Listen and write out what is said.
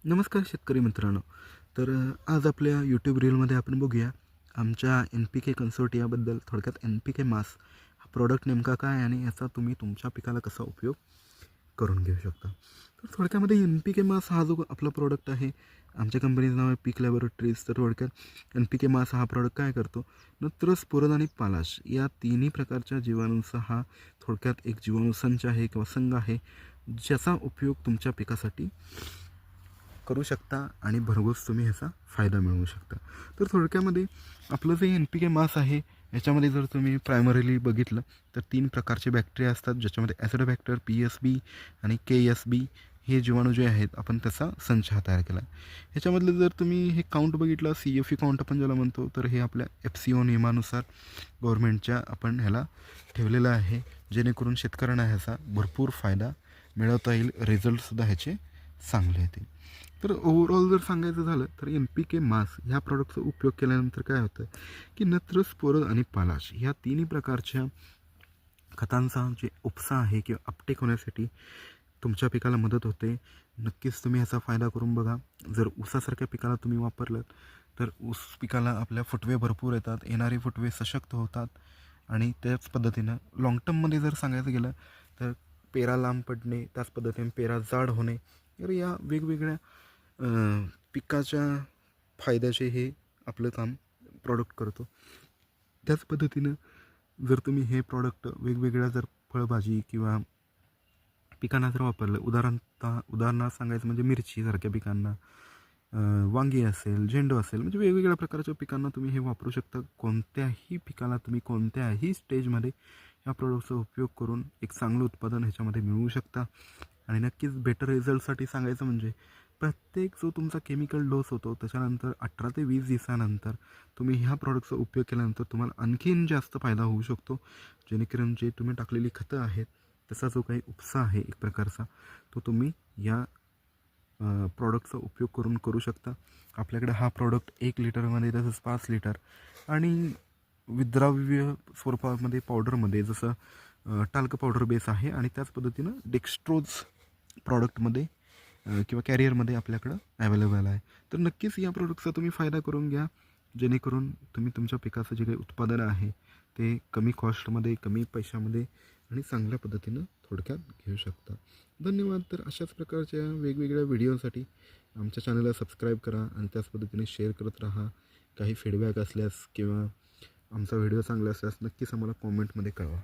नमस्कार शेतकरी मित्रांनो. आज आपल्या यूट्यूब रीलमध्ये आपण बघूया आमच्या NPK कन्सोर्टियाबद्दल. थोडक्यात NPK मास हा प्रॉडक्ट नेमका काय आणि याचा तुम्ही तुमच्या पिकाला कसा उपयोग करून घेऊ शकता. तर थोडक्यामध्ये NPK मास हा जो आपला प्रॉडक्ट आहे, आमच्या कंपनीचं नाव आहे पीक लॅबोरेटरीज. तर थोडक्यात NPK मास हा प्रॉडक्ट काय करतो, नत्र, स्फुरद आणि पालाश या तिन्ही प्रकारच्या जीवाणूंचा हा थोडक्यात एक जीवाणू संच आहे किंवा संघ आहे, ज्याचा उपयोग तुमच्या पिकासाठी करू शकता आणि भरघोस तुम्ही ह्याचा फायदा मिळवू शकता. तर थोडक्यामध्ये आपलं जे NPK मास आहे, याच्यामध्ये जर तुम्ही प्रायमरीली बघितलं तर 3 प्रकारचे बॅक्टेरिया असतात, ज्याच्यामध्ये ॲसिडोबॅक्टर, PSB आणि KSB हे जीवाणू जे आहेत, आपण त्याचा संच हा तयार केला आहे. ह्याच्यामधलं जर तुम्ही हे काउंट बघितलं, CFE काउंट आपण ज्याला म्हणतो, तर हे आपल्या FCO नियमानुसार गव्हर्नमेंटच्या आपण ह्याला ठेवलेलं आहे, जेणेकरून शेतकऱ्यांना ह्याचा भरपूर फायदा मिळवता येईल, रिझल्टसुद्धा ह्याचे चांगले येतील. तर ओव्हरऑल जर सांगायचं झालं तर NPK मास ह्या प्रॉडक्टचा उपयोग केल्यानंतर काय होतं की नत्र, स्फुरद आणि पालाश ह्या तिन्ही प्रकारच्या खतांचा जे उपसा आहे किंवा अपटेक होण्यासाठी तुमच्या पिकाला मदत होते. नक्कीच तुम्ही ह्याचा फायदा करून बघा. जर ऊसासारख्या पिकाला तुम्ही वापरलं तर ऊस पिकाला आपल्या फुटवे भरपूर येतात, येणारे फुटवे सशक्त होतात आणि त्याच पद्धतीनं लाँग टर्ममध्ये जर सांगायचं गेलं तर पेरा लांब पडणे, त्याच पद्धतीने पेरा जाड होणे, तर या वेगवेगळ्या पिकाच्या फायद्याचे हे आपलं काम प्रॉडक्ट करतो. त्याच पद्धतीनं जर तुम्ही हे प्रॉडक्ट वेगवेगळ्या जर फळभाजी किंवा पिकांना जर वापरलं, उदाहरणार्थ सांगायचं म्हणजे मिरचीसारख्या पिकांना, वांगी असेल, झेंडू असेल, म्हणजे वेगवेगळ्या प्रकारच्या पिकांना तुम्ही हे वापरू शकता. कोणत्याही पिकाला तुम्ही कोणत्याही स्टेजमध्ये या प्रॉडक्टचा उपयोग करून एक चांगलं उत्पादन ह्याच्यामध्ये मिळवू शकता. आणि नक्कीच बेटर रिझल्टसाठी सांगायचं म्हणजे प्रत्येक जो तुमचा केमिकल डोस होतो त्याच्यानंतर 18 ते 20 दिवसानंतर तुम्ही ह्या प्रॉडक्टचा उपयोग केल्यानंतर तुम्हाला आणखीन जास्त फायदा होऊ शकतो. जेणेकरून जे तुम्ही टाकलेली खतं आहेत त्याचा जो काही उपसा आहे एक प्रकारचा, तो तुम्ही या प्रॉडक्टचा उपयोग करून करू शकता. आपल्याकडे हा प्रॉडक्ट 1 लिटरमध्ये तसंच 5 लिटर आणि विद्राव्य स्वरूपामध्ये पावडरमध्ये जसं टाल्क पावडर बेस आहे आणि त्याच पद्धतीनं डेक्स्ट्रोज प्रॉडक्टमध्ये किंवा कॅरियरमध्ये आपल्याकडं अवेलेबल आहे. तर नक्कीच या प्रॉडक्टचा तुम्ही फायदा करून घ्या, जेणेकरून तुम्ही तुमच्या पिकाचं जे काही उत्पादन आहे ते कमी कॉस्टमध्ये, कमी पैशामध्ये आणि चांगल्या पद्धतीनं थोडक्यात घेऊ शकता. धन्यवाद. तर अशाच प्रकारच्या वेगवेगळ्या व्हिडिओसाठी आमच्या चॅनलला सबस्क्राईब करा आणि त्याच पद्धतीने शेअर करत राहा. काही फीडबॅक असल्यास किंवा आमचा व्हिडिओ चांगला असल्यास नक्कीच आम्हाला कॉमेंटमध्ये कळवा.